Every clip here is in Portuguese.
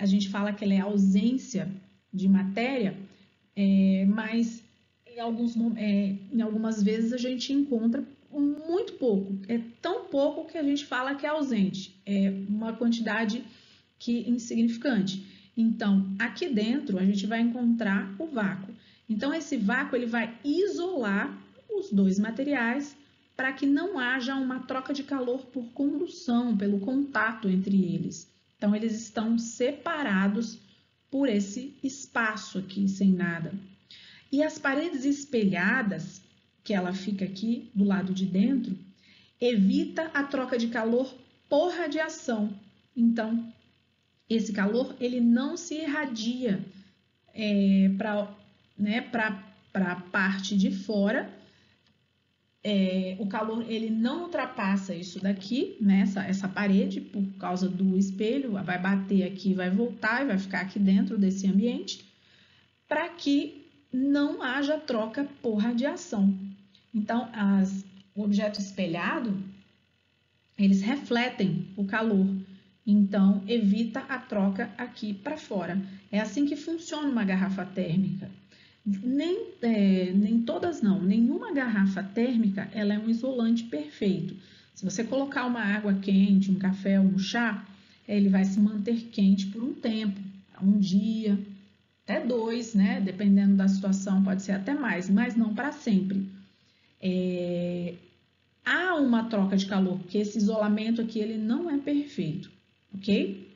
a gente fala que ele é ausência de matéria, mas em algumas vezes a gente encontra muito pouco. É tão pouco que a gente fala que é ausente. É uma quantidade insignificante. Então, aqui dentro a gente vai encontrar o vácuo. Então, esse vácuo ele vai isolar os dois materiais para que não haja uma troca de calor por condução, pelo contato entre eles. Então, eles estão separados por esse espaço aqui, sem nada. E as paredes espelhadas, que ela fica aqui do lado de dentro, evita a troca de calor por radiação. Então, esse calor ele não se irradia para a parte de fora. O calor ele não ultrapassa isso daqui, né, essa parede, por causa do espelho, vai bater aqui, vai voltar e vai ficar aqui dentro desse ambiente, para que não haja troca por radiação. Então, o objeto espelhado, eles refletem o calor, então evita a troca aqui para fora. É assim que funciona uma garrafa térmica. Nem todas não, nenhuma garrafa térmica ela é um isolante perfeito. Se você colocar uma água quente, um café ou um chá, ele vai se manter quente por um tempo, um dia, até 2, né? Dependendo da situação, pode ser até mais, mas não para sempre. Há uma troca de calor, porque esse isolamento aqui ele não é perfeito, ok?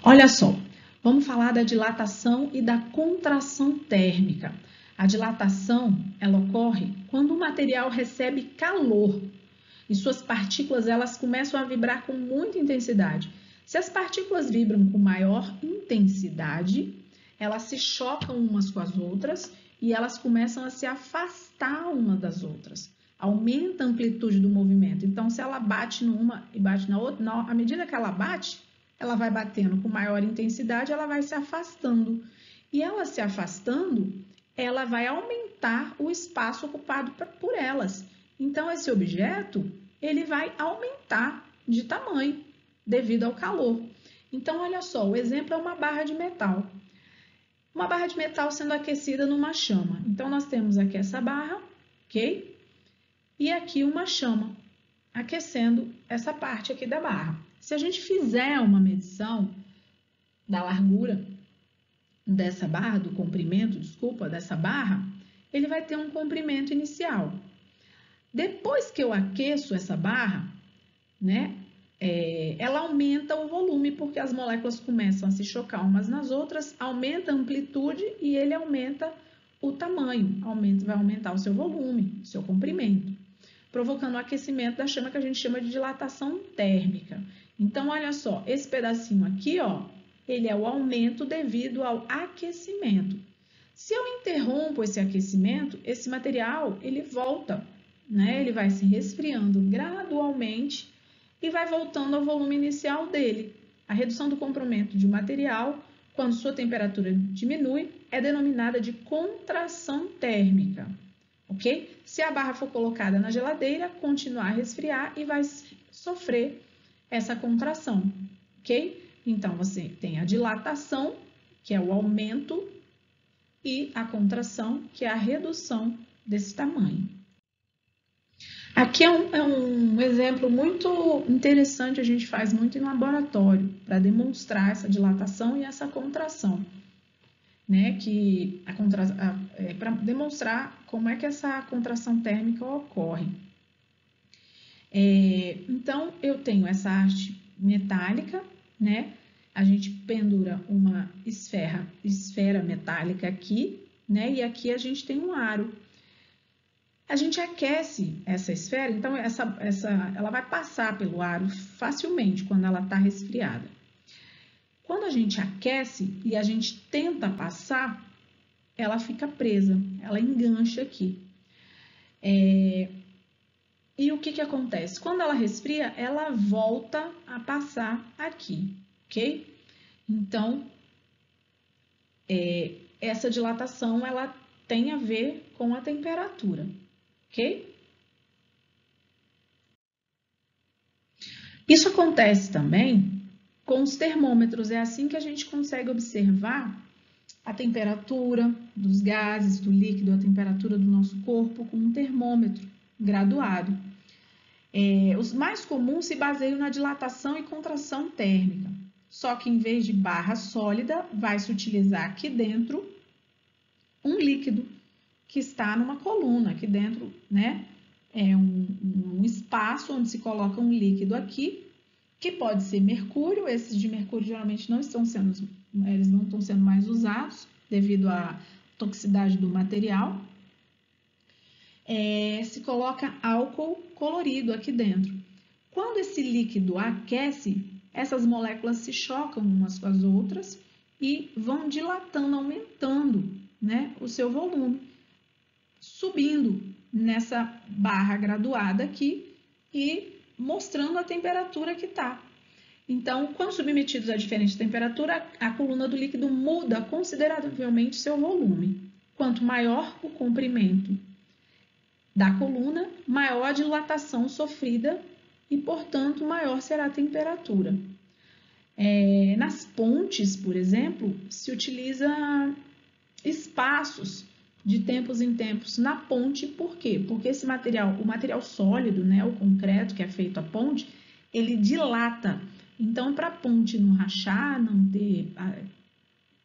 Olha só, vamos falar da dilatação e da contração térmica. A dilatação, ela ocorre quando o material recebe calor e suas partículas elas começam a vibrar com muita intensidade. Se as partículas vibram com maior intensidade, elas se chocam umas com as outras e elas começam a se afastar uma das outras. Aumenta a amplitude do movimento. Então, se ela bate numa e bate na outra, à medida que ela bate, ela vai batendo com maior intensidade, ela vai se afastando. E ela se afastando, ela vai aumentar o espaço ocupado por elas. Então, esse objeto, ele vai aumentar de tamanho devido ao calor. Então, olha só, o exemplo é uma barra de metal. Uma barra de metal sendo aquecida numa chama. Então, nós temos aqui essa barra, ok? E aqui uma chama aquecendo essa parte aqui da barra. Se a gente fizer uma medição da largura dessa barra, do comprimento, desculpa, dessa barra, ele vai ter um comprimento inicial. Depois que eu aqueço essa barra, né, ela aumenta o volume, porque as moléculas começam a se chocar umas nas outras, aumenta a amplitude e ele aumenta o tamanho, vai aumentar o seu volume, o seu comprimento, provocando o aquecimento da chama que a gente chama de dilatação térmica. Então, olha só, esse pedacinho aqui, ó, ele é o aumento devido ao aquecimento. Se eu interrompo esse aquecimento, esse material, ele volta, né? Ele vai se resfriando gradualmente e vai voltando ao volume inicial dele. A redução do comprimento de um material, quando sua temperatura diminui, é denominada de contração térmica, ok? Se a barra for colocada na geladeira, continuar a resfriar e vai sofrer essa contração, ok? Então, você tem a dilatação, que é o aumento, e a contração, que é a redução desse tamanho. Aqui é um exemplo muito interessante, a gente faz muito em laboratório, para demonstrar essa dilatação e essa contração, né? Para demonstrar como é que essa contração térmica ocorre. Então, eu tenho essa haste metálica, né? A gente pendura uma esfera metálica aqui, né? E aqui a gente tem um aro. A gente aquece essa esfera, então ela vai passar pelo aro facilmente quando ela está resfriada. Quando a gente aquece e a gente tenta passar, ela fica presa, ela engancha aqui. E o que acontece? Quando ela resfria, ela volta a passar aqui, ok? Então, essa dilatação, ela tem a ver com a temperatura, ok? Isso acontece também com os termômetros, é assim que a gente consegue observar a temperatura dos gases, do líquido, a temperatura do nosso corpo com um termômetro graduado. Os mais comuns se baseiam na dilatação e contração térmica, só que em vez de barra sólida, vai se utilizar aqui dentro um líquido que está numa coluna, aqui dentro, né? É um espaço onde se coloca um líquido aqui, que pode ser mercúrio. Esses de mercúrio geralmente não estão sendo mais usados devido à toxicidade do material. Se coloca álcool colorido aqui dentro. Quando esse líquido aquece, essas moléculas se chocam umas com as outras e vão dilatando, aumentando, né, o seu volume, subindo nessa barra graduada aqui e mostrando a temperatura que está. Então, quando submetidos a diferente temperatura, a coluna do líquido muda consideravelmente seu volume. Quanto maior o comprimento da coluna, maior a dilatação sofrida e, portanto, maior será a temperatura. Nas pontes, por exemplo, se utiliza espaços de tempos em tempos na ponte. Por quê? Porque esse material, o material sólido, né, o concreto que é feito a ponte, ele dilata. Então, para a ponte não rachar, não ter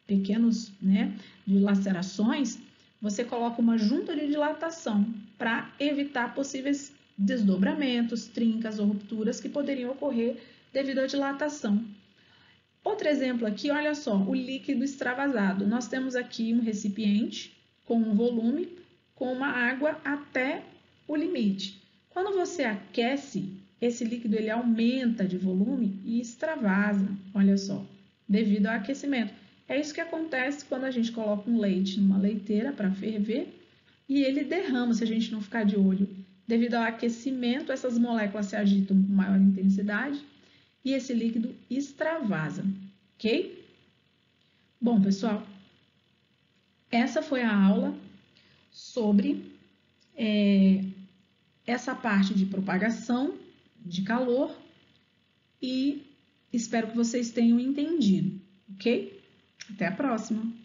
pequenos, né, dilacerações, você coloca uma junta de dilatação para evitar possíveis desdobramentos, trincas ou rupturas que poderiam ocorrer devido à dilatação. Outro exemplo aqui, olha só, o líquido extravasado. Nós temos aqui um recipiente com um volume, com uma água até o limite. Quando você aquece, esse líquido ele aumenta de volume e extravasa, olha só, devido ao aquecimento. É isso que acontece quando a gente coloca um leite numa leiteira para ferver e ele derrama, se a gente não ficar de olho. Devido ao aquecimento, essas moléculas se agitam com maior intensidade e esse líquido extravasa, ok? Bom, pessoal, essa foi a aula sobre essa parte de propagação de calor e espero que vocês tenham entendido, ok? Até a próxima!